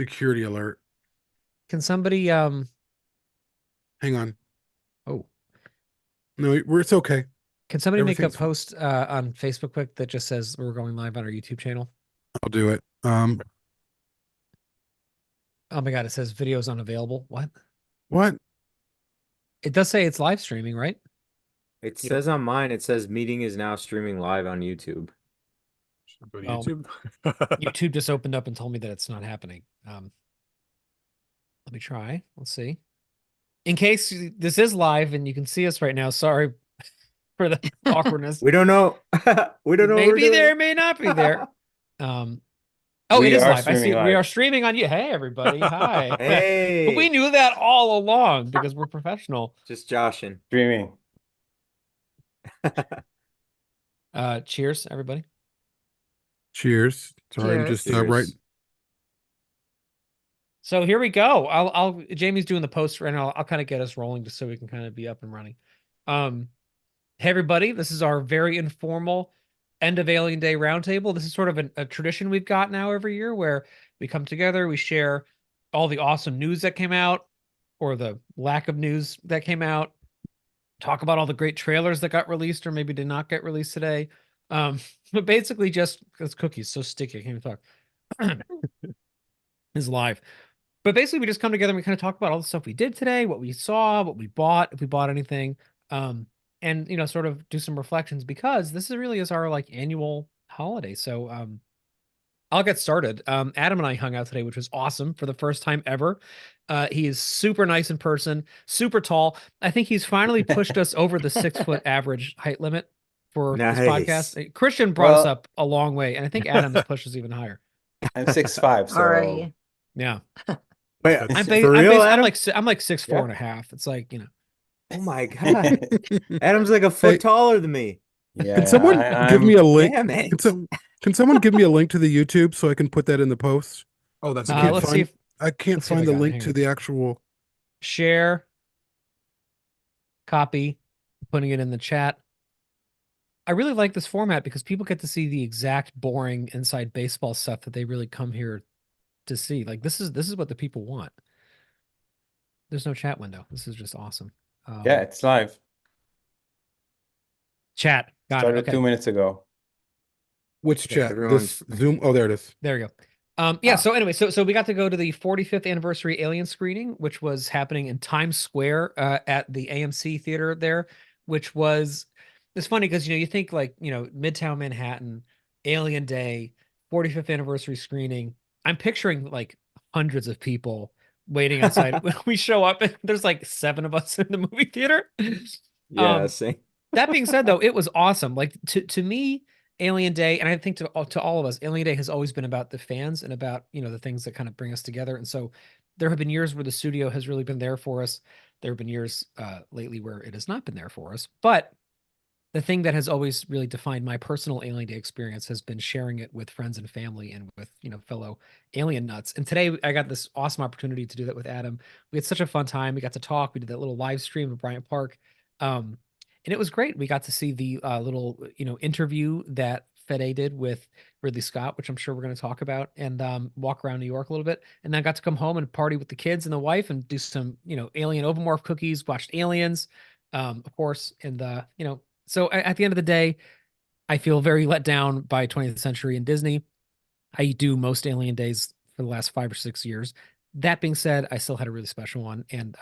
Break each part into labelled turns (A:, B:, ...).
A: Security alert.
B: Can somebody
A: Hang on.
B: oh
A: No, it's okay.
B: can somebody make a
A: Everything's fine.
B: post on Facebook quick that just says we're going live on our YouTube channel?
A: I'll do it.
B: Oh my God, it says videos unavailable. What?
A: What?
B: It does say it's live streaming, right?
C: It
B: Yep.
C: says on mine, it says meeting is now streaming live on YouTube.
A: Should I go to
B: Well,
A: YouTube?
B: YouTube just opened up and told me that it's not happening. Let me try. Let's see. In case this is live and you can see us right now, sorry for the awkwardness.
C: We don't know. We don't
B: It
C: know what
B: may
C: we're
B: be there,
C: doing.
B: it may not be there. Um, oh, it
D: We
B: is
D: are
B: live. I see
D: streaming
B: it. We are
D: live.
B: streaming on you. Hey, everybody. Hi. But we
C: Hey,
B: knew that all along because we're professional.
C: just joshing.
D: Streaming.
B: Cheers, everybody.
A: Cheers. Sorry, I'm
E: Cheers.
A: just right.
C: Cheers.
B: So here we go. Jamie's doing the post right now. I'll kind of get us rolling just so we can kind of be up and running. Hey everybody, this is our very informal end of Alien Day roundtable. This is sort of a tradition we've got now every year where we come together, we share all the awesome news that came out or the lack of news that came out, talk about all the great trailers that got released or maybe did not get released today. But basically just because cookies so sticky, I can't even talk. Is live. But basically, we just come together and we kind of talk about all the stuff we did today, what we saw, what we bought, if we bought anything, and sort of do some reflections because this is really is our like annual holiday. So I'll get started. Adam and I hung out today, which was awesome for the first time ever. He is super nice in person, super tall. I think he's finally pushed us over the 6 foot average height limit for this
C: Nice.
B: podcast. Christian brought us
D: Well,
B: up a long way, and I think Adam has pushed us even higher.
D: I'm 6'5", so
E: Already.
B: Yeah.
C: Wait,
A: That's
C: for real, Adam?
B: I'm like 6'4"
D: Yeah.
B: and a half. It's like,
C: Oh my God. Adam's like a foot
A: Hey,
C: taller than me.
D: yeah,
A: can someone give me
D: I'm
A: a link?
C: Damn it.
A: Can someone give me a link to the YouTube so I can put that in the post?
F: Oh, that's
A: I
F: a
A: can't
B: let's
F: good
B: see
A: find.
B: if
A: I can't
B: let's see if I
A: find the
B: got it.
A: link
B: Hang
A: to
B: on.
A: the actual.
B: Share, copy, putting it in the chat. I really like this format because people get to see the exact boring inside baseball stuff that they really come here to see. Like this is what the people want. There's no chat window. This is just awesome.
D: yeah, it's live.
B: Chat. Got it.
D: Started
B: Okay.
D: 2 minutes ago.
A: Which
C: Yeah,
A: chat?
C: everyone's-
A: This Zoom. Oh, there it is.
B: There you go. Yeah,
D: Ah.
B: so anyway, so we got to go to the 45th anniversary Alien screening, which was happening in Times Square at the AMC theater there, which was it's funny because you think like, Midtown Manhattan, Alien Day, 45th anniversary screening. I'm picturing like hundreds of people waiting outside when we show up and there's like 7 of us in the movie theater.
C: Yeah, same.
B: That being said, though, it was awesome. Like to me, Alien Day, and I think to all of us, Alien Day has always been about the fans and about the things that kind of bring us together. And so there have been years where the studio has really been there for us. There have been years lately where it has not been there for us. But the thing that has always really defined my personal Alien Day experience has been sharing it with friends and family and with fellow alien nuts. And today I got this awesome opportunity to do that with Adam. We had such a fun time. We got to talk. We did that little live stream at Bryant Park. And it was great. We got to see the little, interview that Fede did with Ridley Scott, which I'm sure we're going to talk about, and walk around New York a little bit. And then I got to come home and party with the kids and the wife and do some, alien ovomorph cookies, watched Aliens, of course. And, so at the end of the day, I feel very let down by 20th Century and Disney. I do most Alien Days for the last 5 or 6 years. That being said, I still had a really special one. And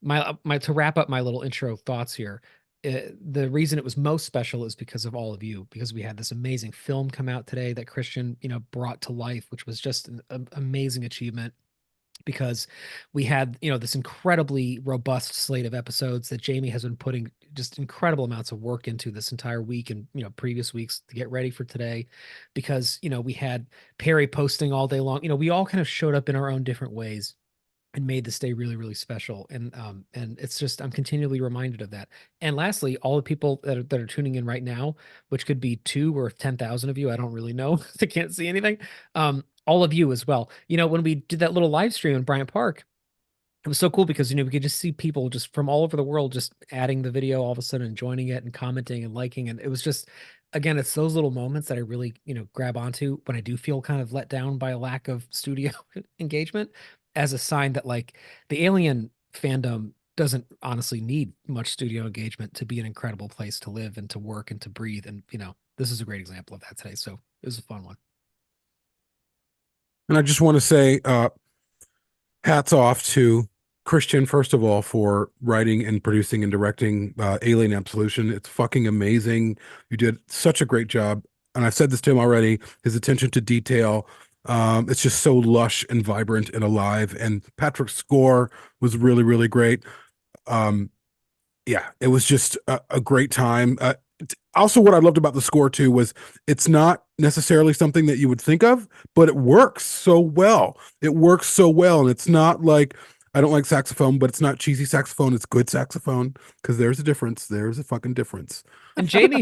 B: my to wrap up my little intro thoughts here, the reason it was most special is because of all of you, because we had this amazing film come out today that Christian, brought to life, which was just an amazing achievement because we had, this incredibly robust slate of episodes that Jamie has been putting just incredible amounts of work into this entire week and, previous weeks to get ready for today because, we had Perry posting all day long. We all kind of showed up in our own different ways and made this day really, really special. And it's just, I'm continually reminded of that. And lastly, all the people that are tuning in right now, which could be 2 or 10,000 of you, I don't really know. I can't see anything. All of you as well. When we did that little live stream in Bryant Park, it was so cool because, we could just see people just from all over the world, just adding the video all of a sudden and joining it and commenting and liking. And it was just again, it's those little moments that I really, grab onto when I do feel kind of let down by a lack of studio engagement, as a sign that like the Alien fandom doesn't honestly need much studio engagement to be an incredible place to live and to work and to breathe. And, this is a great example of that today. So it was a fun one.
A: And I just want to say, hats off to Christian, first of all, for writing and producing and directing Alien Absolution. It's fucking amazing. You did such a great job. And I've said this to him already, his attention to detail. It's just so lush and vibrant and alive. And Patrick's score was really, really great. Yeah, it was just a great time. Also, what I loved about the score too was it's not necessarily something that you would think of, but it works so well. It works so well, and it's not like, I don't like saxophone, but it's not cheesy saxophone. It's good saxophone, because there's a difference. There's a fucking difference.
B: And Jamie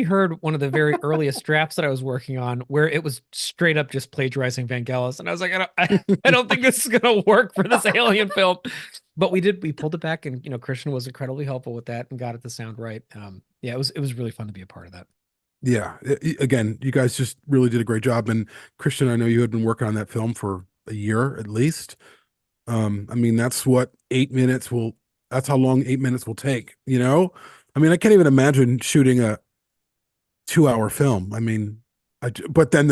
B: heard one of the very earliest drafts that I was working on, where it was straight up just plagiarizing Vangelis, and I was like, I don't think this is gonna work for this Alien film. But we pulled it back, and Christian was incredibly helpful with that and got it to sound right. Yeah, it was really fun to be a part of that.
A: Yeah, again, you guys just really did a great job. And Christian, I know you had been working on that film for a year at least. I mean, that's what 8 minutes will, that's how long 8 minutes will take, I mean, I can't even imagine shooting a 2-hour film. I mean, but then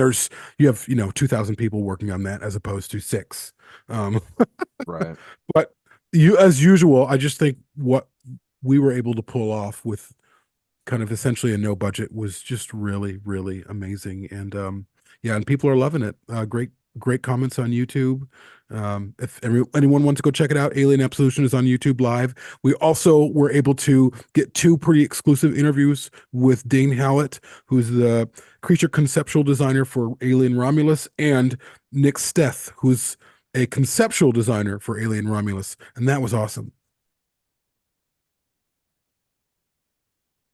A: you have, 2,000 people working on that as opposed to 6.
E: Right.
A: But as usual, I just think what we were able to pull off with kind of essentially a no budget was just really, really amazing. And yeah, and people are loving it. Great comments on YouTube. If anyone wants to go check it out, Alien Absolution is on YouTube Live. We also were able to get 2 pretty exclusive interviews with Dane Howlett, who's the creature conceptual designer for Alien Romulus, and Nick Steth, who's a conceptual designer for Alien Romulus. And that was awesome.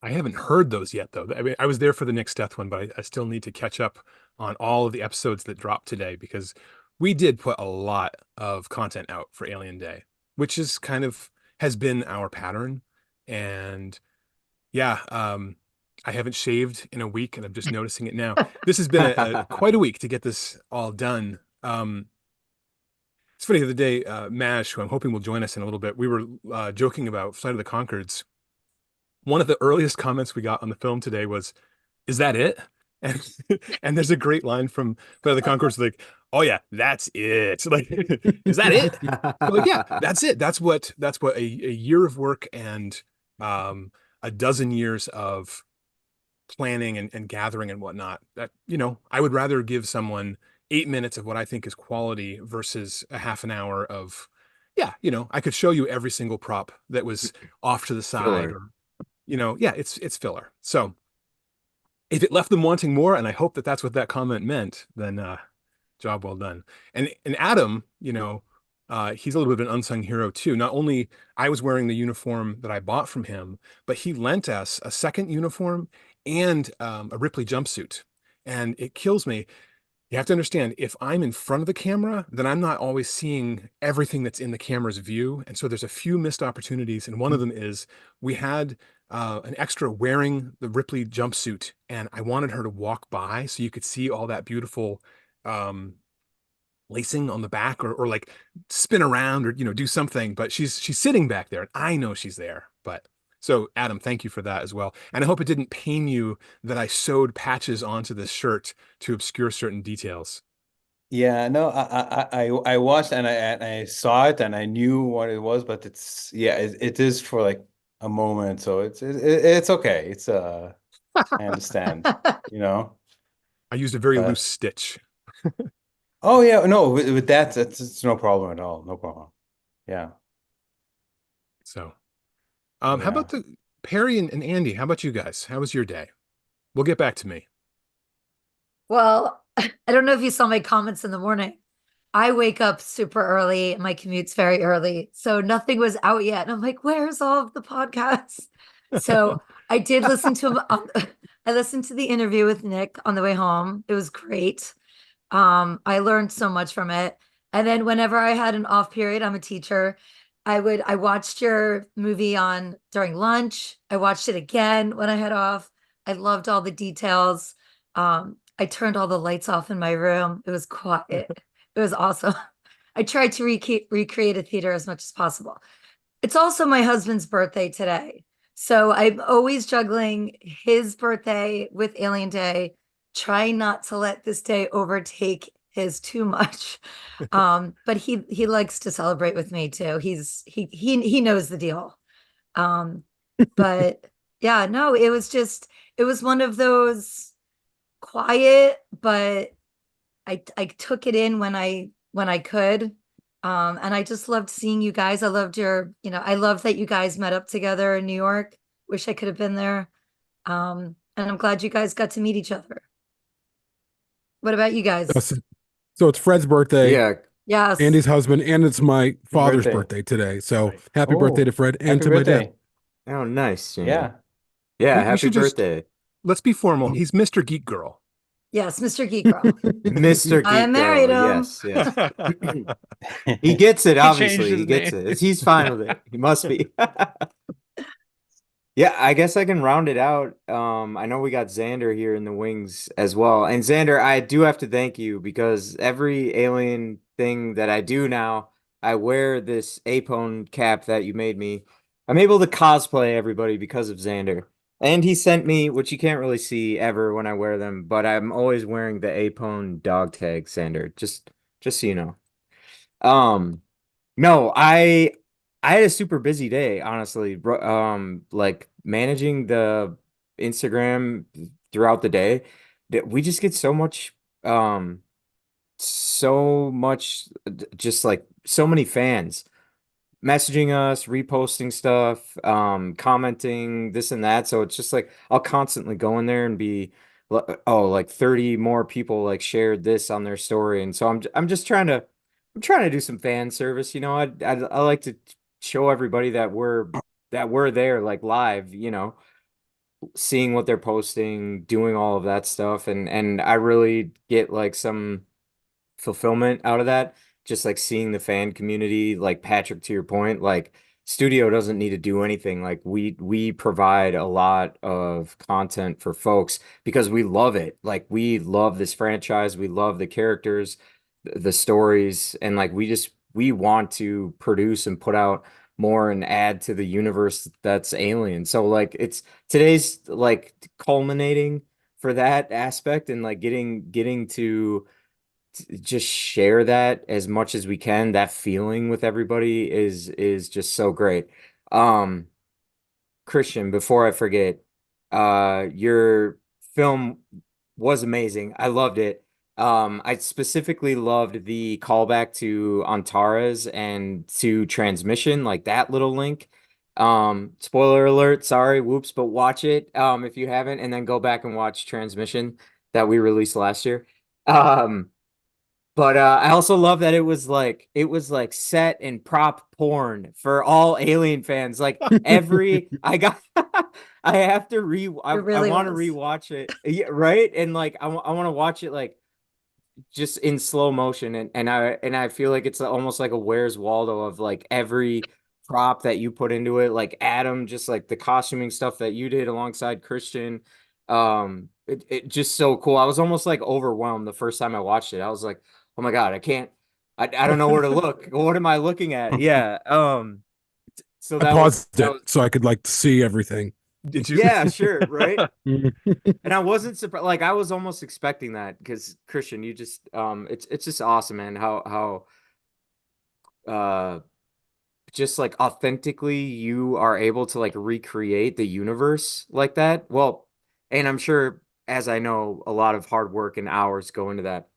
F: I haven't heard those yet, though. I mean, I was there for the Nick Steth one, but I still need to catch up on all of the episodes that dropped today, because we did put a lot of content out for Alien Day, which is has been our pattern. And yeah, I haven't shaved in a week, and I'm just noticing it now. This has been quite a week to get this all done. It's funny, the other day, Mash, who I'm hoping will join us in a little bit, we were joking about Flight of the Conchords. One of the earliest comments we got on the film today was, "Is that it?" And there's a great line from Flight of the Conchords, like, "Oh yeah, that's it." Like, is that it? We're like, yeah, that's it. That's what a year of work and a dozen years of planning and gathering and whatnot. That, I would rather give someone 8 minutes of what I think is quality versus a half an hour of, yeah, I could show you every single prop that was off to the side, or, yeah, it's filler. So if it left them wanting more, and I hope that that's what that comment meant, then job well done. And Adam, he's a little bit of an unsung hero too. Not only I was wearing the uniform that I bought from him, but he lent us a second uniform and a Ripley jumpsuit. And it kills me. You have to understand, if I'm in front of the camera, then I'm not always seeing everything that's in the camera's view. And so there's a few missed opportunities. And one of them is, we had an extra wearing the Ripley jumpsuit, and I wanted her to walk by so you could see all that beautiful lacing on the back, or like spin around, or do something, but she's sitting back there and I know she's there. But so Adam, thank you for that as well. And I hope it didn't pain you that I sewed patches onto this shirt to obscure certain details.
D: Yeah, no, I watched, and I saw it, and I knew what it was, but it is for like a moment, so it's okay. It's I understand,
F: I used a very loose stitch.
D: Oh yeah, no, with that, it's no problem at all. No problem. Yeah.
F: So, how about Perry and Andy? How about you guys? How was your day? We'll get back to me.
G: Well, I don't know if you saw my comments in the morning. I wake up super early. My commute's very early, so nothing was out yet. And I'm like, where's all of the podcasts? So I did listen to him. I listened to the interview with Nick on the way home. It was great. I learned so much from it. And then whenever I had an off period, I'm a teacher, I watched your movie during lunch. I watched it again when I had off. I loved all the details. I turned all the lights off in my room. It was quiet. It was awesome. I tried to recreate a theater as much as possible. It's also my husband's birthday today. So I'm always juggling his birthday with Alien Day, trying not to let this day overtake his too much. But he likes to celebrate with me too. He knows the deal. But yeah, no, it was one of those quiet, but I took it in when I could. And I just loved seeing you guys. I loved I love that you guys met up together in New York. Wish I could have been there. And I'm glad you guys got to meet each other. What about you guys?
A: So it's Fred's birthday,
C: Yeah.
G: Yes.
A: Andy's husband, and it's my father's birthday today. So
F: Right.
A: happy birthday to Fred and
D: Happy
A: to my
D: birthday.
A: dad.
C: Oh, nice. Jamie.
D: Yeah.
C: Yeah.
F: We
C: Happy
F: should just-
C: birthday,
F: Let's be formal. He's Mr. Geek Girl.
G: Yes, Mr. Geek Girl.
C: Mr. Geek
G: I married
C: Girl.
G: him.
C: Yes. Yes. He gets it. Obviously,
B: changed
C: he
B: his
C: gets
B: name.
C: it. He's fine with it. He must be. Yeah, I guess I can round it out. I know we got Xander here in the wings as well. And Xander, I do have to thank you because every alien thing that I do now, I wear this Apone cap that you made me. I'm able to cosplay everybody because of Xander. And he sent me, which you can't really see ever when I wear them, but I'm always wearing the Apone dog tag, Xander. Just so you know. No, I had a super busy day, honestly. Like managing the Instagram throughout the day, that we just get so much, just like so many fans messaging us, reposting stuff, commenting this and that. So it's just like I'll constantly go in there and be, oh, like 30 more people like shared this on their story, and so I'm just trying to do some fan service. I like to show everybody that we're there like live. Seeing what they're posting, doing all of that stuff, and I really get like some fulfillment out of that. Just like seeing the fan community, like Patrick, to your point, like studio doesn't need to do anything. Like we provide a lot of content for folks because we love it. Like we love this franchise, we love the characters, the stories, and like we want to produce and put out more and add to the universe that's Alien. So like it's today's like culminating for that aspect, and like getting to just share that as much as we can. That feeling with everybody is just so great. um Christian, before I forget, your film was amazing. I loved it. I specifically loved the callback to Antares and to Transmission, like that little link. Spoiler alert, sorry, whoops, but watch it if you haven't, and then go back and watch Transmission that we released last year. But I also love that it was like set in prop porn for all Alien fans. Like every I got I have to I
G: really
C: want to
G: was.
C: rewatch it. Yeah, right? And like I want to watch it like just in slow motion, and I feel like it's almost like a Where's Waldo of like every prop that you put into it, like Adam, just like the costuming stuff that you did alongside Christian. It just so cool. I was almost like overwhelmed the first time I watched it. I was like, oh my God, I don't know where to look. What am I looking at? Yeah. So
A: I
C: that
A: paused
C: that
A: it so I could like see everything.
F: Did you?
C: yeah, sure, right. And I wasn't surprised. Like I was almost expecting that because Christian, you just it's just awesome, man. How just like authentically you are able to like recreate the universe like that. Well, and I'm sure, as I know, a lot of hard work and hours go into that,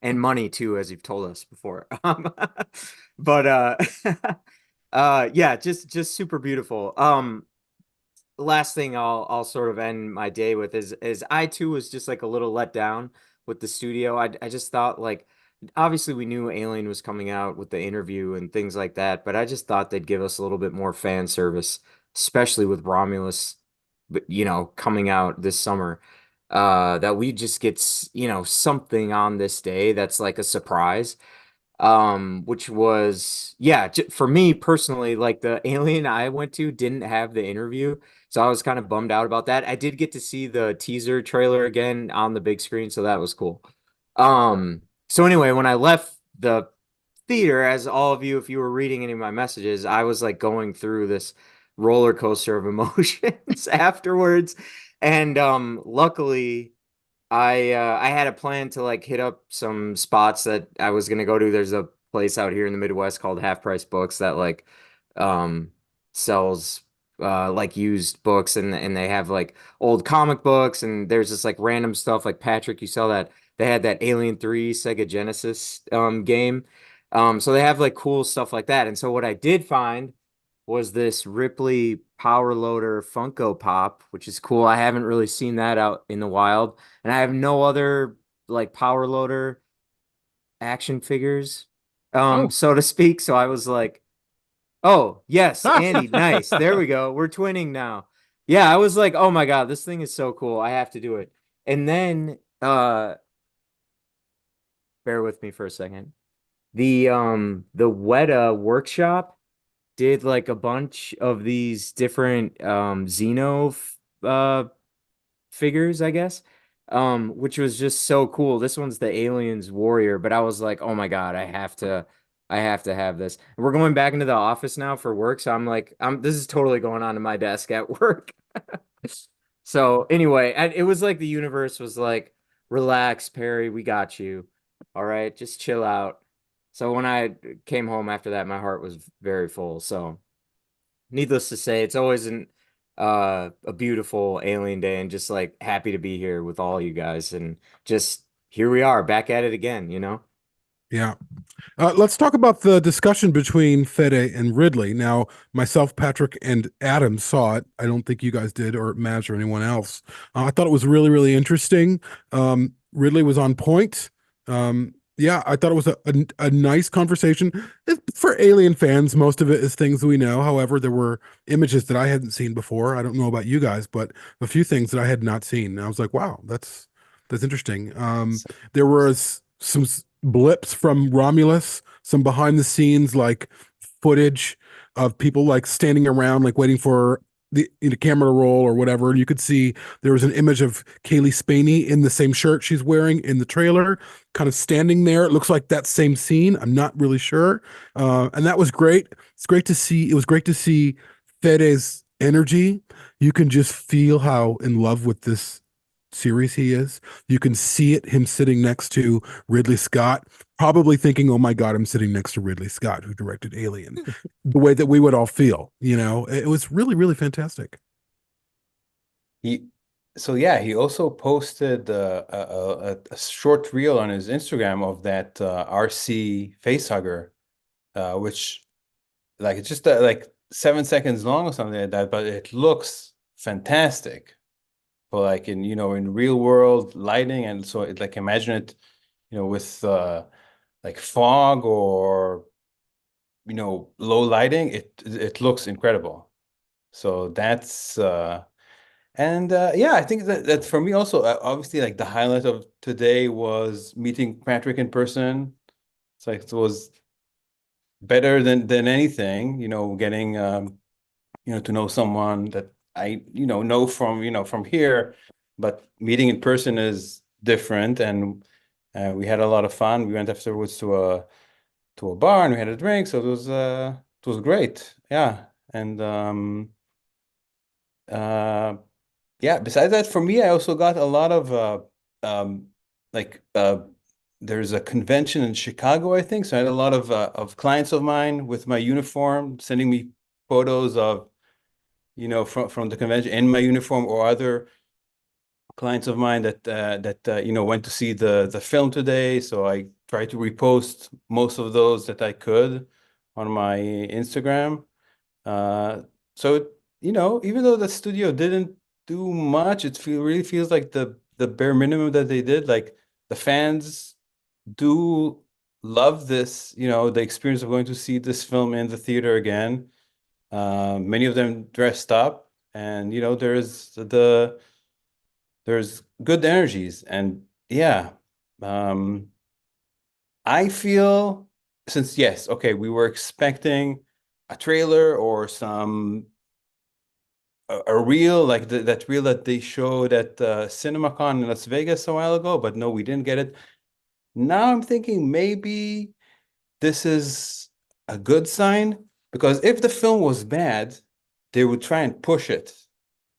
C: and money too, as you've told us before. But yeah, just super beautiful. Last thing I'll sort of end my day with is I too was just like a little let down with the studio. I just thought, like, obviously we knew Alien was coming out with the interview and things like that, but I just thought they'd give us a little bit more fan service, especially with Romulus, coming out this summer. That we just get something on this day that's like a surprise. which was, yeah, for me personally, like the Alien I went to didn't have the interview, so I was kind of bummed out about that. I did get to see the teaser trailer again on the big screen, so that was cool. So anyway, when I left the theater, as all of you, if you were reading any of my messages, I was like going through this roller coaster of emotions afterwards. And luckily I had a plan to like hit up some spots that I was gonna go to. There's a place out here in the Midwest called Half Price Books that like um sells like used books, and they have like old comic books, and there's just like random stuff like Patrick, you saw that they had that Alien 3 Sega Genesis game. So they have like cool stuff like that. And so what I did find was this Ripley Power Loader Funko Pop, which is cool. I haven't really seen that out in the wild, and I have no other like Power Loader action figures,
B: Oh.
C: so to speak. So I was like, oh yes, Andy, nice. There we go. We're twinning now. Yeah, I was like, oh my God, this thing is so cool. I have to do it. And then bear with me for a second. The Weta workshop did like a bunch of these different figures, I guess. Which was just so cool. This one's the Aliens Warrior, but I was like, oh my God, I have to have this. We're going back into the office now for work, so I'm like, this is totally going on to my desk at work. So anyway, it was like the universe was like, relax, Perry, we got you. All right, just chill out. So when I came home after that, my heart was very full. So needless to say, it's always a beautiful Alien Day, and just like happy to be here with all you guys, and just here we are back at it again, you know?
A: Yeah. Let's talk about the discussion between Fede and Ridley. Now, myself, Patrick, and Adam saw it. I don't think you guys did, or Maz, or anyone else. I thought it was really, really interesting. Ridley was on point. Yeah, I thought it was a nice conversation. For Alien fans, most of it is things we know. However, there were images that I hadn't seen before. I don't know about you guys, but a few things that I had not seen. And I was like, wow, that's interesting. There was some blips from Romulus, some behind the scenes like footage of people like standing around like waiting for the camera to roll or whatever. And you could see there was an image of Kaylee Spaney in the same shirt she's wearing in the trailer, kind of standing there. It looks like that same scene. I'm not really sure. And that was great. It's great to see. It was great to see Fede's energy. You can just feel how in love with this series he is. You can see it, him sitting next to Ridley Scott, probably thinking, oh my God, I'm sitting next to Ridley Scott, who directed Alien, the way that we would all feel, you know. It was really, really fantastic.
D: So yeah, he also posted a short reel on his Instagram of that RC facehugger, which like it's just like 7 seconds long or something like that, but it looks fantastic. But like in in real world lighting, and so it like imagine it, with like fog or low lighting, it looks incredible. So that's and yeah, I think that for me also, obviously, like the highlight of today was meeting Patrick in person. It's like it was better than anything, getting to know someone that I know from here, but meeting in person is different. And we had a lot of fun. We went afterwards to a bar and we had a drink, so it was great. Yeah, and yeah. Besides that, for me, I also got a lot of like there's a convention in Chicago, I think. So I had a lot of clients of mine with my uniform sending me photos of from the convention in my uniform, or other clients of mine that went to see the film today. So I tried to repost most of those that I could on my Instagram. So even though the studio didn't do much, really feels like the bare minimum that they did. Like the fans do love this, the experience of going to see this film in the theater again. Many of them dressed up, and there's good energies, and yeah, I feel since yes, okay, we were expecting a trailer or some a reel like that reel that they showed at CinemaCon in Las Vegas a while ago, but no, we didn't get it. Now I'm thinking maybe this is a good sign, because if the film was bad, they would try and push it.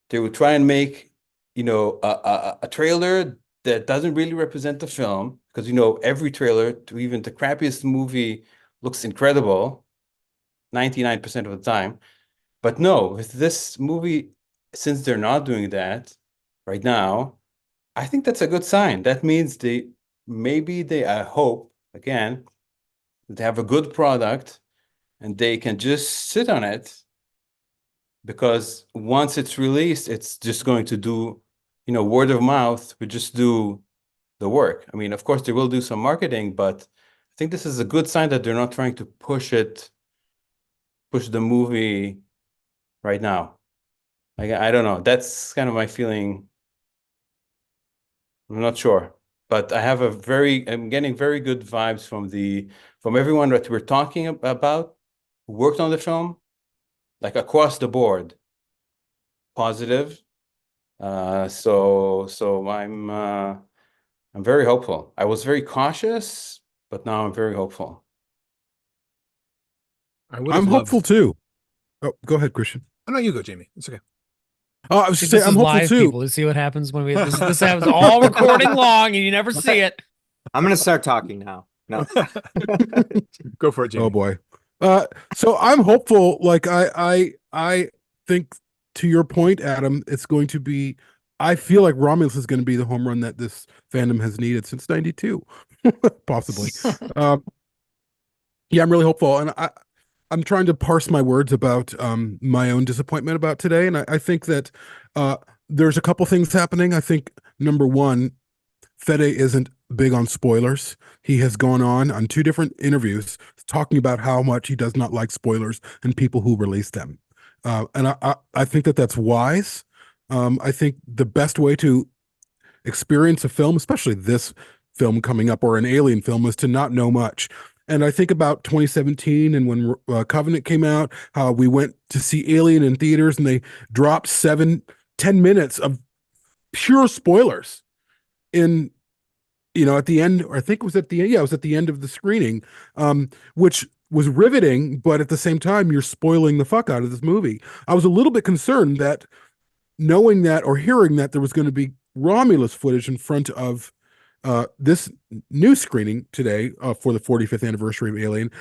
D: They would try and make, a trailer that doesn't really represent the film, because every trailer to even the crappiest movie looks incredible 99% of the time. But no, with this movie, since they're not doing that right now, I think that's a good sign. That means I hope, again, they have a good product and they can just sit on it, because once it's released, it's just going to do, word of mouth would just do the work. I mean, of course, they will do some marketing, but I think this is a good sign that they're not trying to push the movie right now. I don't know. That's kind of my feeling. I'm not sure, but I'm getting very good vibes from everyone that we're talking about who worked on the film, like across the board, positive. So I'm very hopeful. I was very cautious, but now I'm very hopeful.
F: I would have
A: I'm
F: loved.
A: hopeful too. Oh, go ahead, Christian.
F: Oh no, you go, Jamie. It's okay.
A: Oh, I was
B: See,
A: just saying,
B: this
A: I'm
B: is
A: hopeful
B: live,
A: too.
B: people. You see what happens when this happens all recording long and you never see it.
C: I'm gonna start talking now. No.
F: Go for it, Jamie.
A: Oh boy. So I'm hopeful. Like I think, to your point, Adam, it's going to be. I feel like Romulus is going to be the home run that this fandom has needed since '92, possibly. Yeah, I'm really hopeful, and I'm trying to parse my words about my own disappointment about today, and I think that there's a couple things happening. I think number one, Fede isn't big on spoilers. He has gone on two different interviews talking about how much he does not like spoilers and people who release them. And I think that that's wise. I think the best way to experience a film, especially this film coming up or an Alien film, is to not know much. And I think about 2017 and when Covenant came out, how we went to see Alien in theaters and they dropped 7-10 minutes of pure spoilers in, at the end, or I think it was at the end. Yeah, it was at the end of the screening, which was riveting, but at the same time, you're spoiling the fuck out of this movie. I was a little bit concerned that, knowing that or hearing that there was going to be Romulus footage in front of this new screening today for the 45th anniversary of Alien,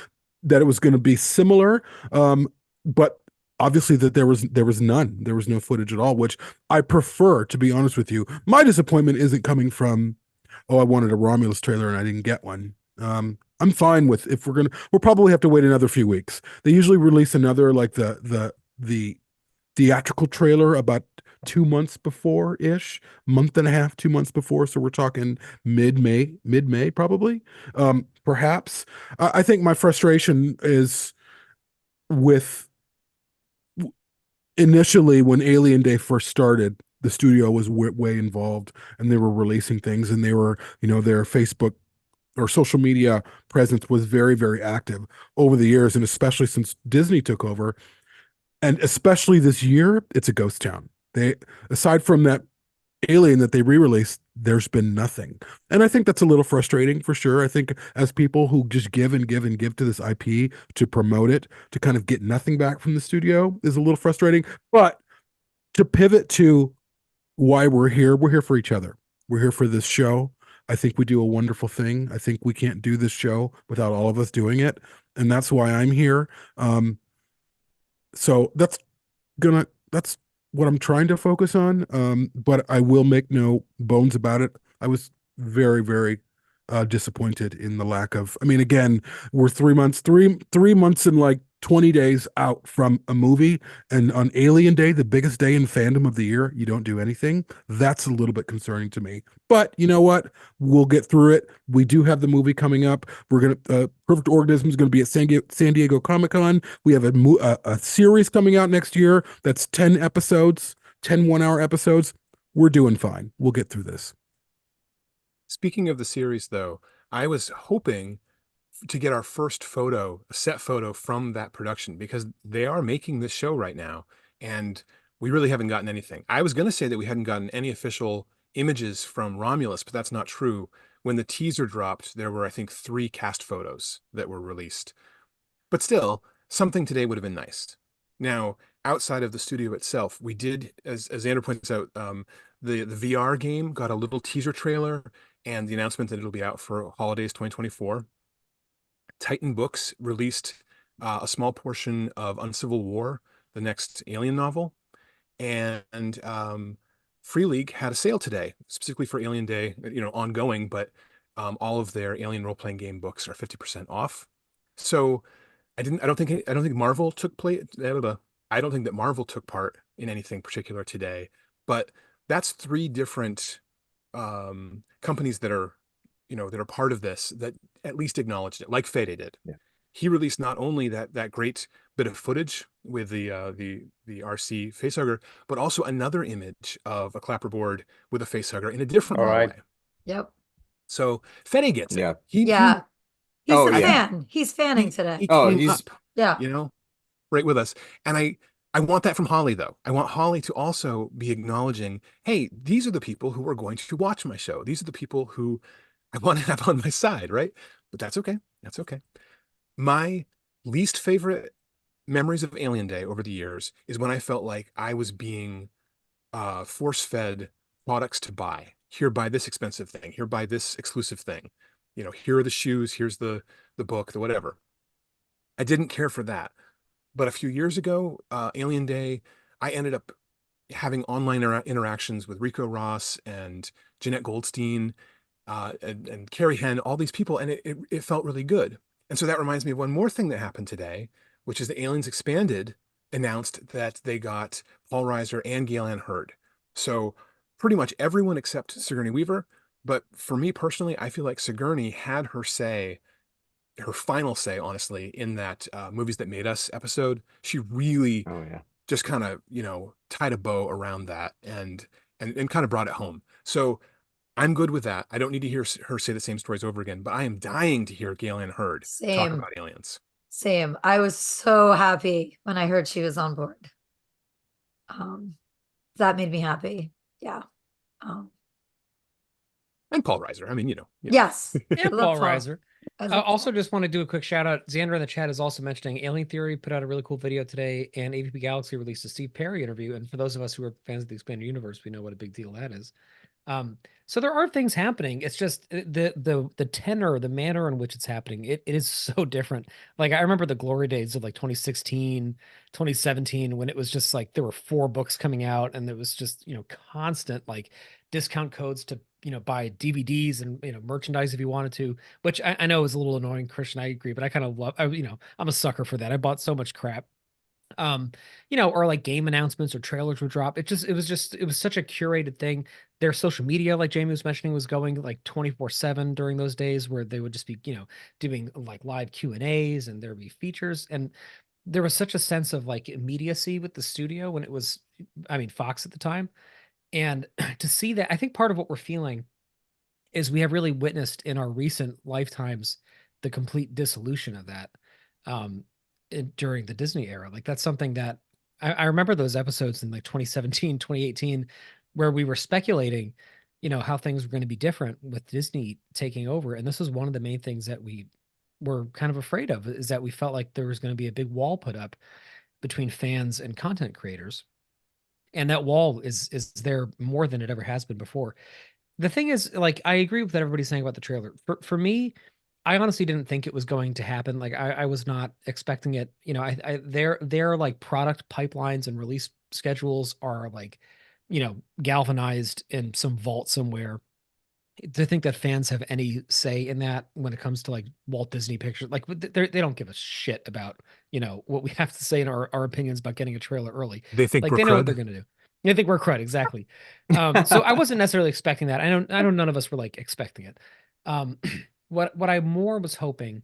A: that it was going to be similar, but obviously that there was none. There was no footage at all, which I prefer, to be honest with you. My disappointment isn't coming from, oh, I wanted a Romulus trailer and I didn't get one. I'm fine with, if we'll probably have to wait another few weeks. They usually release another, like the theatrical trailer about 2 months before ish, month and a half, 2 months before. So we're talking mid-May, probably. Perhaps. I think my frustration is with, initially when Alien Day first started, the studio was way involved and they were releasing things, and they were, their Facebook or social media presence was very, very active over the years. And especially since Disney took over, and especially this year, it's a ghost town. They, aside from that Alien that they re-released, there's been nothing. And I think that's a little frustrating for sure. I think as people who just give and give and give to this IP to promote it, to kind of get nothing back from the studio is a little frustrating. But to pivot to why we're here for each other. We're here for this show. I think we do a wonderful thing. I think we can't do this show without all of us doing it. And that's why I'm here. So that's what I'm trying to focus on. But I will make no bones about it. I was very, very disappointed in the lack of, I mean, again, we're 3 months and like 20 days out from a movie, and on Alien Day, the biggest day in fandom of the year, you don't do anything. That's a little bit concerning to me. But you know what? We'll get through it. We do have the movie coming up. We're gonna Perfect Organism is going to be at San Diego Comic-Con. We have a series coming out next year that's 10 episodes, 10 one-hour episodes. We're doing fine. We'll get through this.
F: Speaking of the series, though, I was hoping to get our first photo, a set photo from that production, because they are making this show right now, and we really haven't gotten anything. I was going to say that we hadn't gotten any official images from Romulus, but that's not true. When the teaser dropped, there were, I think, 3 cast photos that were released. But still, something today would have been nice. Now, outside of the studio itself, we did, as Xander points out, the VR game got a little teaser trailer and the announcement that it'll be out for holidays 2024. Titan Books released a small portion of Uncivil War, the next Alien novel, and Free League had a sale today, specifically for Alien Day, ongoing, but all of their Alien role-playing game books are 50% off. So I don't think Marvel took I don't think that Marvel took part in anything particular today, but that's 3 different companies that are part of this that at least acknowledged it, like Fede did.
C: Yeah.
F: He released not only that great bit of footage with the RC facehugger, but also another image of a clapperboard with a facehugger in a different
D: All right.
F: way.
G: Yep.
F: So Fede gets it.
C: Yeah.
G: Yeah. He's
C: Oh,
G: a
C: yeah.
G: fan. He's fanning today.
F: He
C: Oh,
F: came
C: he's-
F: up,
G: Yeah.
F: right with us. And I want that from Holly, though. I want Holly to also be acknowledging, hey, these are the people who are going to watch my show. These are the people who I want to have on my side, right? But that's okay. That's okay. My least favorite memories of Alien Day over the years is when I felt like I was being force-fed products to buy. Here, buy this expensive thing. Here, buy this exclusive thing. Here are the shoes. Here's the book, the whatever. I didn't care for that. But a few years ago, Alien Day, I ended up having online interactions with Rico Ross and Jeanette Goldstein and Carrie Henn, all these people, and it felt really good. And so that reminds me of one more thing that happened today, which is the Aliens Expanded announced that they got Paul Reiser and Gail Ann Hurd. So pretty much everyone except Sigourney Weaver. But for me personally, I feel like Sigourney had her final say, honestly, in that Movies That Made Us episode. She really just kind of, tied a bow around that and kind of brought it home. So I'm good with that. I don't need to hear her say the same stories over again, but I am dying to hear Gail Ann Hurd talk
G: Same.
F: about aliens.
G: Same. I was so happy when I heard she was on board. That made me happy. Yeah.
F: And Paul Reiser. I mean,
G: Yes.
B: And Paul Reiser.
G: I love
B: Also,
G: Paul.
B: just want to do a quick shout out. Xander in the chat is also mentioning Alien Theory put out a really cool video today, and AVP Galaxy released a Steve Perry interview. And for those of us who are fans of the expanded universe, we know what a big deal that is. So there are things happening. It's just the tenor, the manner in which it's happening. It is so different. Like I remember the glory days of like 2016, 2017, when it was just like there were 4 books coming out, and there was just constant like discount codes to buy DVDs and merchandise if you wanted to, which I know is a little annoying, Christian. I agree, but I kind of love. I'm a sucker for that. I bought so much crap. Or like game announcements or trailers would drop. It was such a curated thing. Their social media, like Jamie was mentioning, was going like 24/7 during those days, where they would just be, doing like live Q&As, and there'd be features. And there was such a sense of like immediacy with the studio when it was, Fox at the time. And to see that, I think part of what we're feeling is we have really witnessed in our recent lifetimes the complete dissolution of that. During the Disney era. Like that's something that I remember those episodes in like 2017, 2018, where we were speculating, how things were going to be different with Disney taking over. And this was one of the main things that we were kind of afraid of, is that we felt like there was going to be a big wall put up between fans and content creators. And that wall is there more than it ever has been before. The thing is, like, I agree with what everybody's saying about the trailer. For me, I honestly didn't think it was going to happen. Like I was not expecting it. Their like product pipelines and release schedules are like, galvanized in some vault somewhere. To think that fans have any say in that when it comes to like Walt Disney Pictures, like they don't give a shit about, what we have to say in our opinions about getting a trailer early.
F: They think
B: Like
F: we're
B: they know
F: crud.
B: what they're going to do. They think we're crud. Exactly. So I wasn't necessarily expecting that. I know none of us were like expecting it. What I more was hoping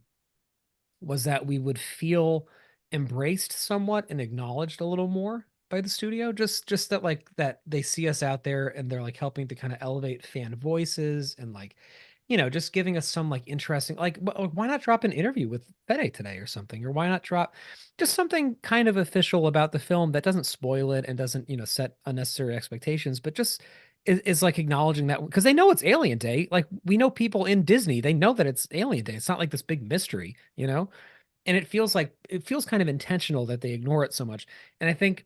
B: was that we would feel embraced somewhat and acknowledged a little more by the studio. Just that like that they see us out there and they're like helping to kind of elevate fan voices and like, just giving us some like interesting, like why not drop an interview with Fede today or something, or why not drop just something kind of official about the film that doesn't spoil it and doesn't, set unnecessary expectations, but just is like acknowledging that because they know it's Alien Day. Like we know people in Disney, they know that it's Alien Day. It's not like this big mystery, and it feels kind of intentional that they ignore it so much. And I think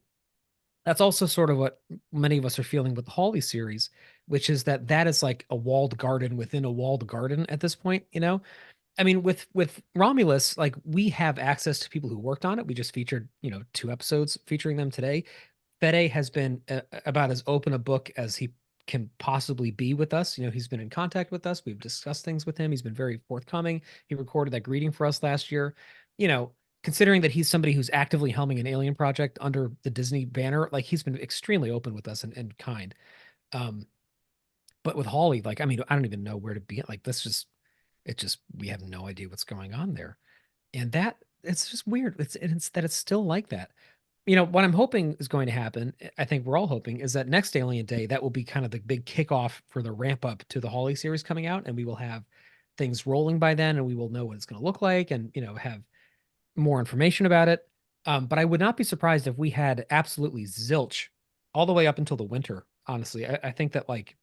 B: that's also sort of what many of us are feeling with the Hawley series, which is that is like a walled garden within a walled garden at this point. I mean, with Romulus, like we have access to people who worked on it. We just featured, 2 episodes featuring them today. Fede has been about as open a book as he can possibly be with us. He's been in contact with us. We've discussed things with him. He's been very forthcoming. He recorded that greeting for us last year. Considering that he's somebody who's actively helming an alien project under the Disney banner, like he's been extremely open with us and kind. But with Hawley, like, I mean, I don't even know where to be. Like, we have no idea what's going on there. And it's just weird. It's that it's still like that. What I'm hoping is going to happen, I think we're all hoping, is that next Alien Day, that will be kind of the big kickoff for the ramp up to the Hawley series coming out. And we will have things rolling by then and we will know what it's going to look like and, have more information about it. But I would not be surprised if we had absolutely zilch all the way up until the winter. Honestly, I think that like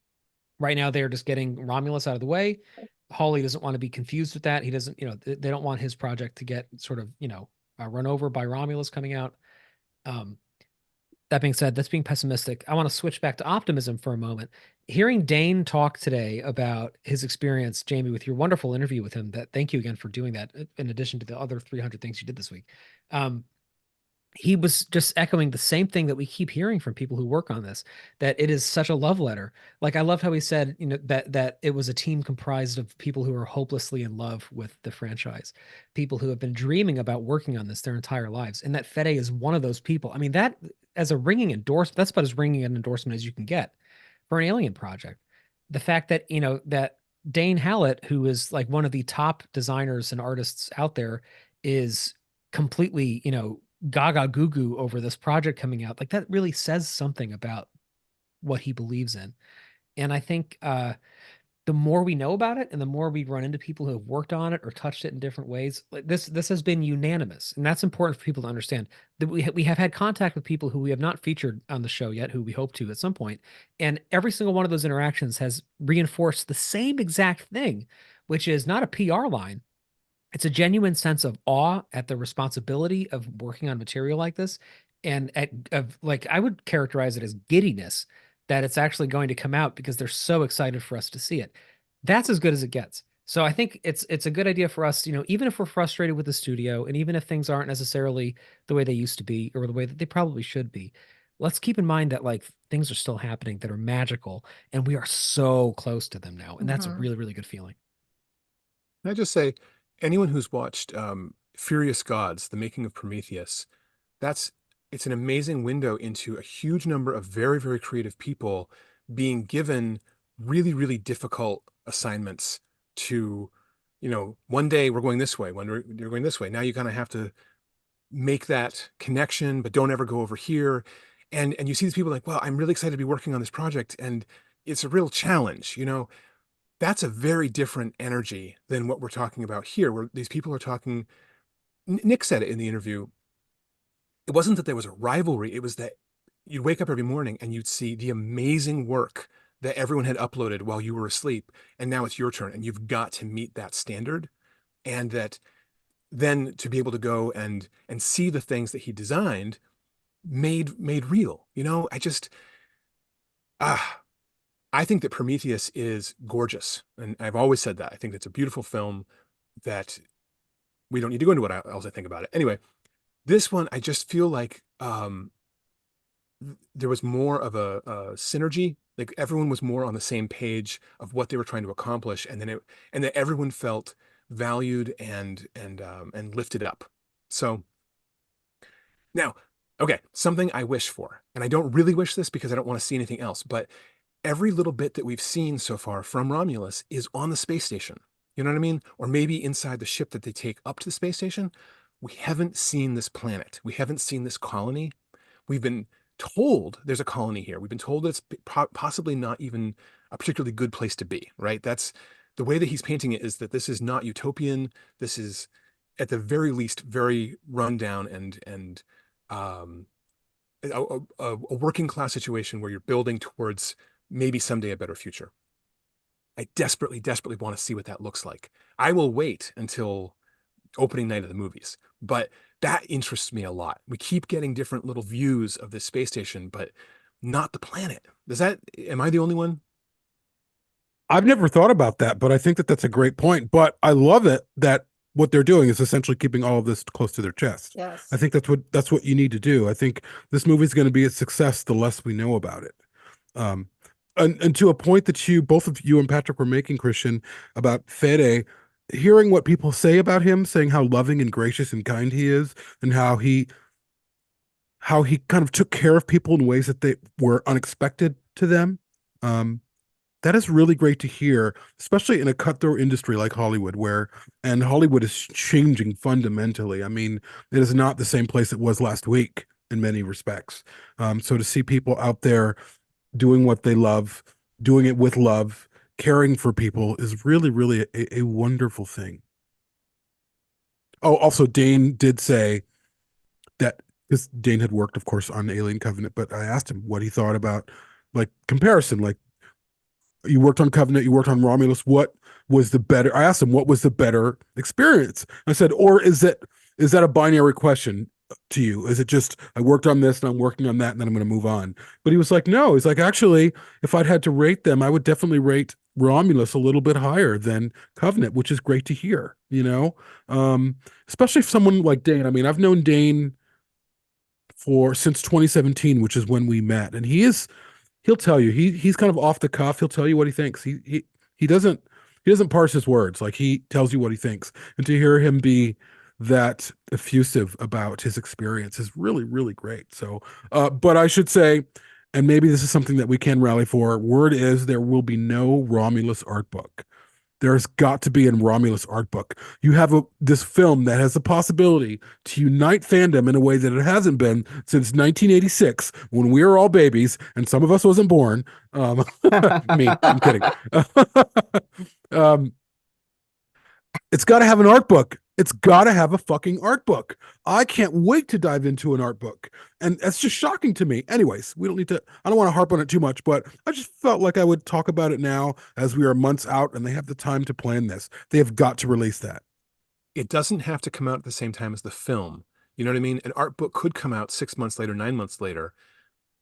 B: right now they're just getting Romulus out of the way. Hawley doesn't want to be confused with that. He doesn't, they don't want his project to get sort of, run over by Romulus coming out. That being said, that's being pessimistic. I want to switch back to optimism for a moment. Hearing Dane talk today about his experience, Jamie, with your wonderful interview with him, thank you again for doing that, in addition to the other 300 things you did this week. He was just echoing the same thing that we keep hearing from people who work on this, that it is such a love letter. Like I loved how he said, that it was a team comprised of people who are hopelessly in love with the franchise, people who have been dreaming about working on this their entire lives. And that Fede is one of those people. I mean, that as a ringing endorsement, that's about as ringing an endorsement as you can get for an alien project. The fact that, that Dane Hallett, who is like one of the top designers and artists out there, is completely, gaga goo goo over this project coming out, like that really says something about what he believes in. And I think the more we know about it and the more we run into people who have worked on it or touched it in different ways, like this has been unanimous. And that's important for people to understand, that we have had contact with people who we have not featured on the show yet, who we hope to at some point. And every single one of those interactions has reinforced the same exact thing, which is not a PR line. It's a genuine sense of awe at the responsibility of working on material like this, and like I would characterize it as giddiness that it's actually going to come out because they're so excited for us to see it. That's as good as it gets. So I think it's a good idea for us, even if we're frustrated with the studio and even if things aren't necessarily the way they used to be or the way that they probably should be, let's keep in mind that like things are still happening that are magical and we are so close to them now. And that's a really, really good feeling.
F: Can I just say, anyone who's watched Furious Gods, The Making of Prometheus, it's an amazing window into a huge number of very, very creative people being given really, really difficult assignments to, one day we're going this way, one day you're going this way. Now you kind of have to make that connection, but don't ever go over here. And you see these people like, well, I'm really excited to be working on this project. And it's a real challenge, That's a very different energy than what we're talking about here, where these people are talking. Nick said it in the interview. It wasn't that there was a rivalry. It was that you'd wake up every morning and you'd see the amazing work that everyone had uploaded while you were asleep. And now it's your turn and you've got to meet that standard. And that then to be able to go and see the things that he designed made real, I think that Prometheus is gorgeous. And I've always said that. I think it's a beautiful film that we don't need to go into what else I think about it. Anyway, this one, I just feel like there was more of a synergy. Like everyone was more on the same page of what they were trying to accomplish. And that everyone felt valued and lifted up. So now, okay, something I wish for, and I don't really wish this because I don't want to see anything else, but every little bit that we've seen so far from Romulus is on the space station. You know what I mean? Or maybe inside the ship that they take up to the space station. We haven't seen this planet. We haven't seen this colony. We've been told there's a colony here. We've been told that it's possibly not even a particularly good place to be, right? That's the way that he's painting it is that this is not utopian. This is at the very least very rundown and a working class situation where you're building towards maybe someday a better future. I desperately, desperately want to see what that looks like. I will wait until opening night of the movies, but that interests me a lot. We keep getting different little views of this space station, but not the planet. Am I the only one?
A: I've never thought about that, but I think that that's a great point. But I love it that what they're doing is essentially keeping all of this close to their chest.
G: Yes.
A: I think that's what you need to do. I think this movie is going to be a success the less we know about it. And to a point that both of you and Patrick were making, Christian, about Fede, hearing what people say about him, saying how loving and gracious and kind he is, and how he kind of took care of people in ways that they were unexpected to them. That is really great to hear, especially in a cutthroat industry like Hollywood, and Hollywood is changing fundamentally. I mean, it is not the same place it was last week in many respects. So to see people out there doing what they love, doing it with love, caring for people is really, really a wonderful thing. Oh, also, Dane did say that, because Dane had worked, of course, on Alien Covenant, but I asked him what he thought about, like, comparison, like, you worked on Covenant, you worked on Romulus. What was the better? I asked him, what was the better experience? I said, or is that a binary question to you? Is it just, I worked on this and I'm working on that and then I'm going to move on? But he was like, no. He's like, actually, if I'd had to rate them, I would definitely rate Romulus a little bit higher than Covenant, which is great to hear, especially if someone like Dane. I mean, I've known Dane since 2017, which is when we met, and he'll tell you, he's kind of off the cuff. He'll tell you what he thinks. He doesn't parse his words. Like, he tells you what he thinks. And to hear him be that effusive about his experience is really, really great. So, but I should say, and maybe this is something that we can rally for, word is there will be no Romulus art book. There's got to be a Romulus art book. You have this film that has the possibility to unite fandom in a way that it hasn't been since 1986, when we were all babies, and some of us wasn't born. Me, I'm kidding. It's got to have an art book. It's got to have a fucking art book. I can't wait to dive into an art book. And that's just shocking to me. Anyways, I don't want to harp on it too much, but I just felt like I would talk about it now as we are months out and they have the time to plan this. They have got to release that.
F: It doesn't have to come out at the same time as the film. You know what I mean? An art book could come out 6 months later, 9 months later.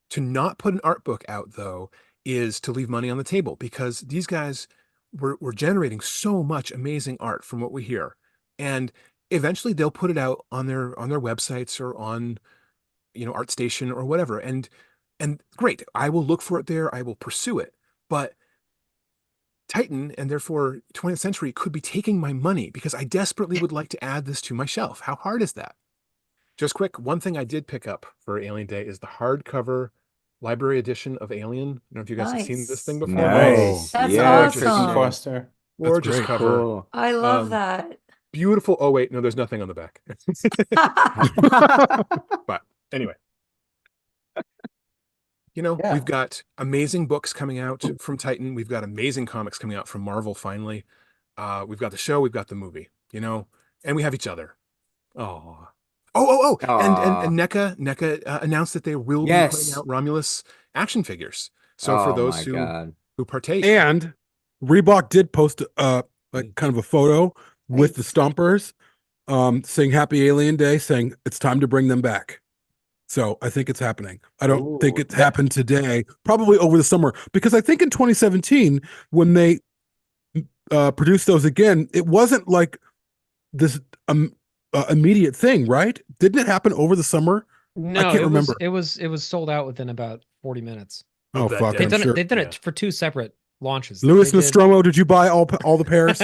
F: To not put an art book out, though, is to leave money on the table, because these guys were generating so much amazing art from what we hear. And eventually they'll put it out on their websites or on, ArtStation or whatever. And great, I will look for it there. I will pursue it. But Titan, and therefore 20th Century, could be taking my money because I desperately would like to add this to my shelf. How hard is that? Just quick, one thing I did pick up for Alien Day is the hardcover library edition of Alien. I don't know if you guys have seen this thing before.
C: Nice.
G: That's
C: Yeah,
G: awesome.
D: Foster.
F: Gorgeous
A: great.
F: cover.
C: Cool.
G: I love that.
F: Beautiful. Oh, wait, no, there's nothing on the back. But anyway,
D: Yeah.
F: we've got amazing books coming out from Titan. We've got amazing comics coming out from Marvel finally. We've got the show, we've got the movie, and we have each other. Oh. And NECA announced that they will be putting out Romulus action figures. So for those who partake.
A: And Reebok did post like kind of a photo with the Stompers saying Happy Alien Day, saying it's time to bring them back. So I think it's happening. I don't think it's happened today, probably over the summer, because I think in 2017, when they produced those again, it wasn't like this immediate thing, right? Didn't it happen over the summer?
B: No,
A: I can't remember.
B: It was sold out within about 40 minutes.
A: Oh, fuck.
B: They've
A: I'm
B: done
A: sure.
B: it. They've done it for 2 separate launches.
A: Louis Nostromo, did you buy all the pairs?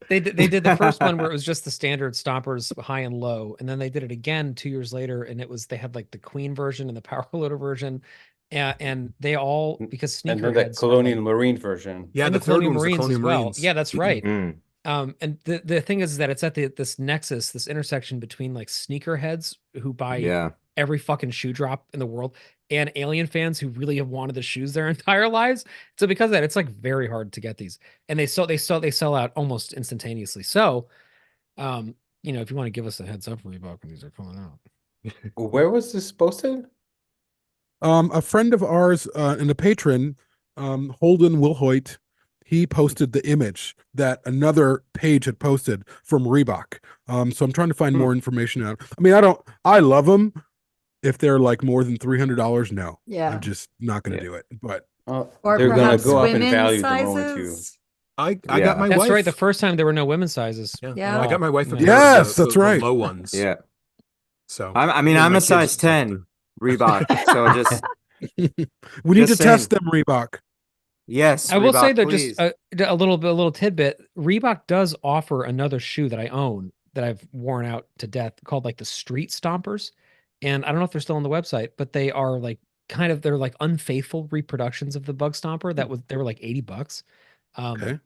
B: They did the first one where it was just the standard Stompers high and low, and then they did it again 2 years later, and they had like the Queen version and the Power Loader version, and they all, because
D: And then
B: sneakerheads
D: the Colonial Marine version.
F: Yeah,
B: and
F: the third one was the
B: Marines as
F: Colonial
B: well.
F: Marines.
B: Yeah, that's right.
C: Mm.
B: And the thing is that it's at this nexus, this intersection between like sneakerheads who buy every fucking shoe drop in the world, and Alien fans who really have wanted the shoes their entire lives. So because of that, it's like very hard to get these, and they sell out almost instantaneously. So, you know, if you want to give us a heads up, Reebok, when these are coming out.
D: Where was this posted?
A: A friend of ours and a patron, Holden Wilhoit, he posted the image that another page had posted from Reebok. So I'm trying to find more information out. I mean, I love them. If they're like more than $300, no.
G: Yeah.
A: I'm just not going to do it. But
G: Or
D: They're gonna
G: perhaps
D: go up in
G: women's
D: value the moment
G: sizes.
F: I
C: Yeah.
F: got my
B: That's
F: wife.
B: right. The first time there were no women's sizes.
F: Yeah.
G: Yeah.
F: I got my wife a pair
A: Yes,
F: of the,
A: that's
F: the
A: right.
F: low ones.
C: Yeah.
F: So
C: I mean,
F: and
C: I'm
F: my
C: a
F: kids
C: size
F: just
C: 10 Reebok, so just
A: we need to
C: Just
A: test
C: saying.
A: them, Reebok.
C: yes.
B: I will say
C: Reebok,
B: though,
C: please.
B: just a little tidbit. Reebok does offer another shoe that I own that I've worn out to death called like the Street Stompers, and I don't know if they're still on the website, but they are like they're like unfaithful reproductions of the Bug Stomper. They were like $80.
A: Okay.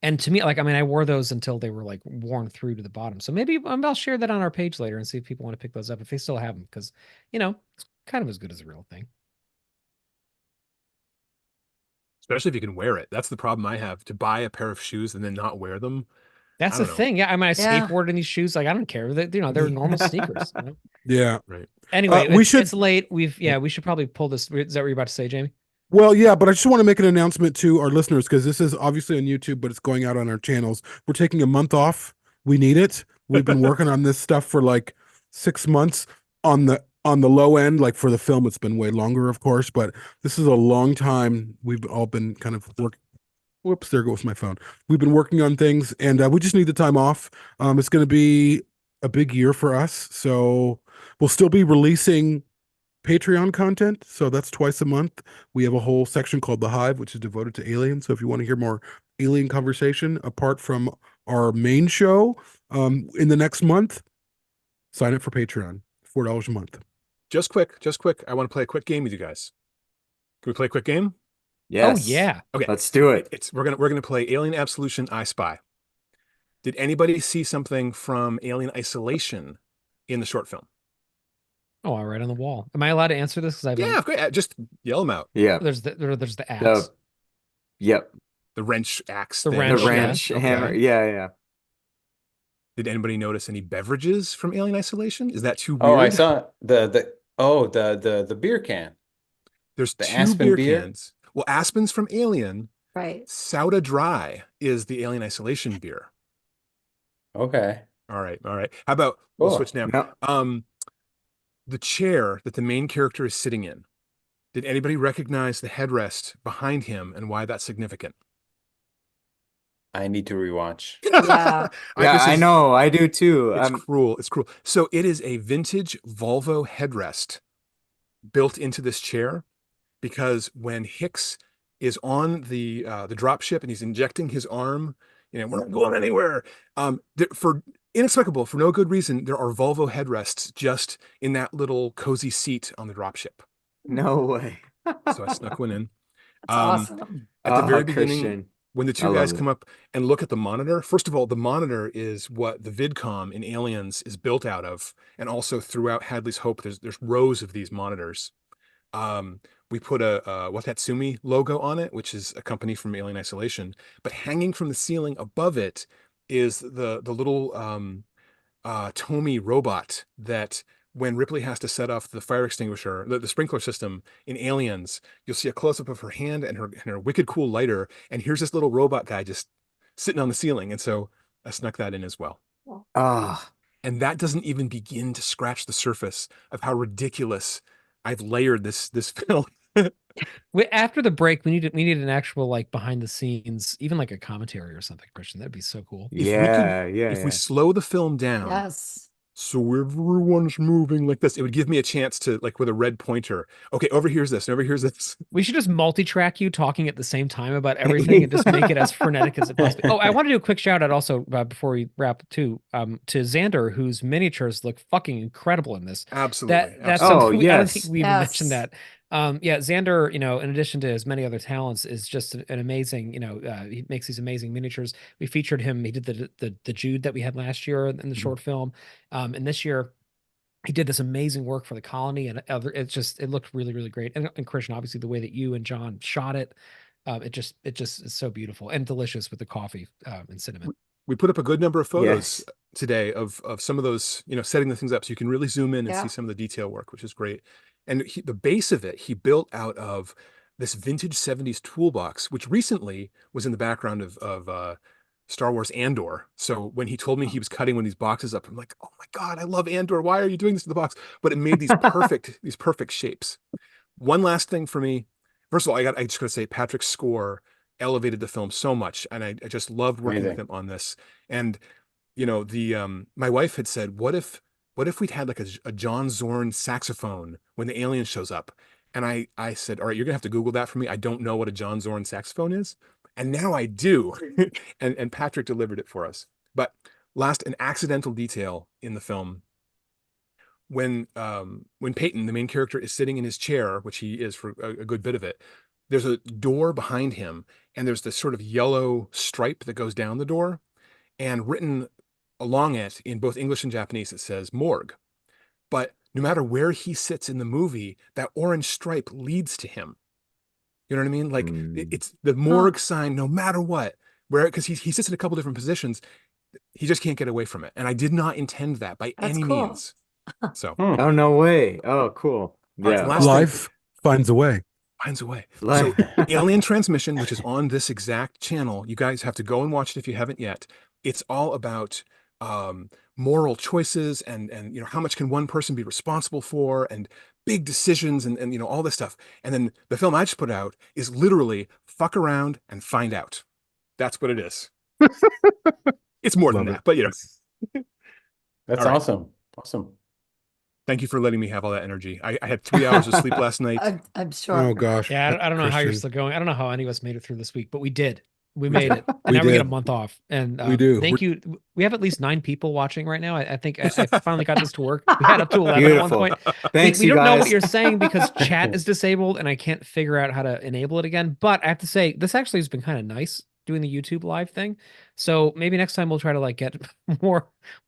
B: And to me, like, I mean, I wore those until they were like worn through to the bottom. So maybe I'll share that on our page later and see if people want to pick those up if they still have them, because you know it's kind of as good as a real thing.
F: especially if you can wear it. That's the problem I have, to buy a pair of shoes and then not wear them.
B: That's
F: I
B: the
F: don't know.
B: thing. Yeah, I mean, I
G: Yeah.
B: skateboard in these shoes. Like, I don't care. They, you know, they're normal sneakers. You know?
A: Yeah.
F: Right.
B: Anyway,
A: we
B: it's
A: should-
B: late. We should probably pull this. Is that what you're about to say, Jamie?
A: Well, yeah, but I just want to make an announcement to our listeners, because this is obviously on YouTube, but it's going out on our channels. We're taking a month off. We need it. We've been working on this stuff for like 6 months on the low end. Like for the film, it's been way longer, of course, but this is a long time. We've all been kind of working. Whoops, there goes my phone. We've been working on things, and we just need the time off. It's going to be a big year for us, so we'll still be releasing Patreon content. So that's twice a month. We have a whole section called The Hive, which is devoted to aliens. So if you want to hear more alien conversation apart from our main show in the next month, sign up for Patreon. $4 a month.
F: Just quick. I want to play a quick game with you guys. Can we play a quick game?
C: yes.
B: Oh yeah.
F: Okay.
C: Let's do it.
F: We're gonna play Alien Absolution I Spy. Did anybody see something from Alien Isolation in the short film?
B: Oh, right on the wall. Am I allowed to answer this? Because
F: Yeah, great. Just yell them out.
C: Yeah.
B: There's the axe.
C: Yep.
F: The wrench axe.
B: The
F: thing.
B: wrench,
C: The
B: yeah.
C: wrench
F: Okay.
C: hammer. Yeah.
F: Did anybody notice any beverages from Alien Isolation? Is that too weird?
D: Oh, I saw the beer can.
F: There's
D: the
F: two
D: Aspen
F: beer
D: beer?
F: cans. Well, Aspen's from Alien.
G: Right.
F: Soda Dry is the Alien Isolation beer.
D: Okay.
F: All right. How about we'll
D: Cool.
F: switch now?
C: No.
F: The chair that the main character is sitting in. Did anybody recognize the headrest behind him and why that's significant?
D: I need to rewatch.
G: Yeah.
C: Yeah,
F: this
C: I
F: is-
C: know. I do too.
F: It's cruel. It's cruel. So it is a vintage Volvo headrest built into this chair, because when Hicks is on the drop ship and he's injecting his arm, you know, we're not going anywhere. For inexplicable, for no good reason, there are Volvo headrests just in that little cozy seat on the drop ship.
C: No way.
F: So I snuck one in.
G: That's awesome.
F: At the very beginning,
C: Christian.
F: when the
C: I
F: two
C: love
F: guys
C: it.
F: come up and look at the monitor, first of all, the monitor is what the VidCom in Aliens is built out of, and also throughout Hadley's Hope, there's rows of these monitors. We put a Watatsumi logo on it, which is a company from Alien Isolation. But hanging from the ceiling above it is the little Tomy robot that, when Ripley has to set off the fire extinguisher, the sprinkler system in Aliens, you'll see a close-up of her hand and her wicked cool lighter. And here's this little robot guy just sitting on the ceiling. And so I snuck that in as well.
C: Ah,
F: And that doesn't even begin to scratch the surface of how ridiculous I've layered this film.
B: After the break, we need an actual like behind the scenes, even like a commentary or something, Christian. That'd be so cool.
C: yeah.
F: If we slow the film down,
G: Yes.
F: so everyone's moving like this, it would give me a chance to, like, with a red pointer, okay, over here's this, and over here's this.
B: We should just multi-track you talking at the same time about everything and just make it as frenetic as it possibly. Oh, I want to do a quick shout out also before we wrap too, to Xander, whose miniatures look fucking incredible in this.
F: Absolutely.
B: That's
C: Oh,
B: something I don't
C: yes.
B: think we even mentioned that. Yeah, Xander, you know, in addition to his many other talents, is just an amazing, you know, he makes these amazing miniatures. We featured him. He did the Jude that we had last year in the short film. And this year, he did this amazing work for the colony, and other. It looked really, really great. And Christian, obviously, the way that you and John shot it, it just is so beautiful and delicious with the coffee and cinnamon.
F: We put up a good number of photos
C: Yes.
F: today of some of those, setting the things up so you can really zoom in and see some of the detail work, which is great. And the base of it, he built out of this vintage 70s toolbox, which recently was in the background of Star Wars Andor. So when he told me he was cutting one of these boxes up, I'm like, oh my God, I love Andor. Why are you doing this to the box? But it made these perfect shapes. One last thing for me. First of all, I just gotta say Patrick's score elevated the film so much, and I just loved working with him on this. And my wife had said, what if we'd had like a John Zorn saxophone when the alien shows up? And I said, all right, you're gonna have to Google that for me. I don't know what a John Zorn saxophone is. And now I do. and Patrick delivered it for us. But last, an accidental detail in the film. When Peyton, the main character, is sitting in his chair, which he is for a good bit of it, there's a door behind him, and there's this sort of yellow stripe that goes down the door, and written along it in both English and Japanese, it says morgue. But no matter where he sits in the movie, that orange stripe leads to him. You know what I mean? Like it's the morgue sign, no matter what, because he sits in a couple different positions. He just can't get away from it. And I did not intend that by any means. So,
C: oh, no way. Oh, cool.
F: Yeah.
A: Life finds a way.
F: Finds a way. So Alien Transmission, which is on this exact channel, you guys have to go and watch it if you haven't yet. It's all about moral choices and how much can one person be responsible for, and big decisions and all this stuff. And then the film I just put out is literally fuck around and find out. That's what it is. It's more than that, but
D: That's awesome. Awesome.
F: Thank you for letting me have all that energy. I had 3 hours of sleep last night.
G: I'm sure.
A: Oh gosh.
B: Yeah, I don't know how you're still going. I don't know how any of us made it through this week, but we did. We made it. And now we get a month off. And
A: we do.
B: Thank you. We have at least 9 people watching right now. I think I finally got this to work. We had up to 11 at one point.
C: Thanks,
B: we
C: you
B: don't know
C: guys.
B: what you're saying because chat is disabled and I can't figure out how to enable it again. But I have to say, this actually has been kind of nice doing the YouTube live thing. So maybe next time we'll try to get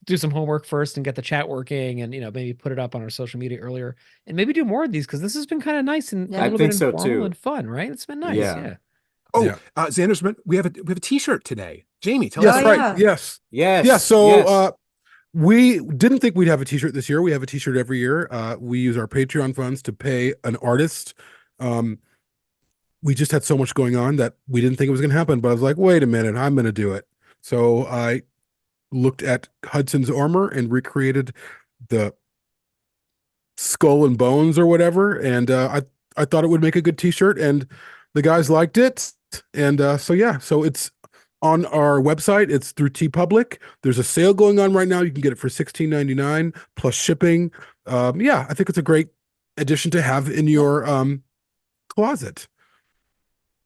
B: do some homework first and get the chat working, and maybe put it up on our social media earlier, and maybe do more of these because this has been kind of nice and a little bit informal and fun, right? It's been nice. Yeah.
F: Oh, Xander's, we have a T-shirt today. Jamie, tell
A: us.
F: us.
A: Right. Yes.
C: Yeah.
A: So we didn't think we'd have a T-shirt this year. We have a T-shirt every year. We use our Patreon funds to pay an artist. We just had so much going on that we didn't think it was going to happen. But I was like, wait a minute, I'm going to do it. So I looked at Hudson's armor and recreated the skull and bones or whatever. And I thought it would make a good T-shirt, and the guys liked it. And so it's on our website. It's through TeePublic. There's a sale going on right now. You can get it for $16.99 plus shipping. I think it's a great addition to have in your closet.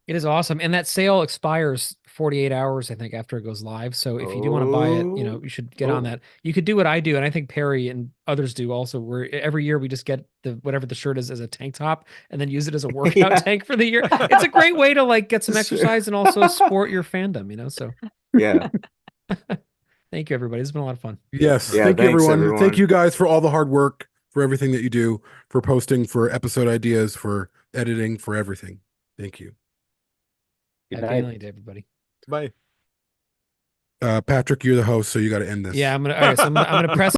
B: It is awesome. And that sale expires 48 hours, I think, after it goes live. So if you do want to buy it, you should get on that. You could do what I do, and I think Perry and others do also, where every year we just get whatever the shirt is as a tank top and then use it as a workout tank for the year. It's a great way to get some exercise and also support your fandom, so.
C: Yeah.
B: Thank you, everybody. It's been a lot of fun.
A: Yes.
C: Yeah,
A: thank you,
C: thanks,
A: everyone. Thank you guys for all the hard work, for everything that you do, for posting, for episode ideas, for editing, for everything. Thank you.
B: Happy Alien Day, everybody.
F: Bye.
A: Patrick, you're the host, so you got to end this.
B: Yeah, I'm gonna press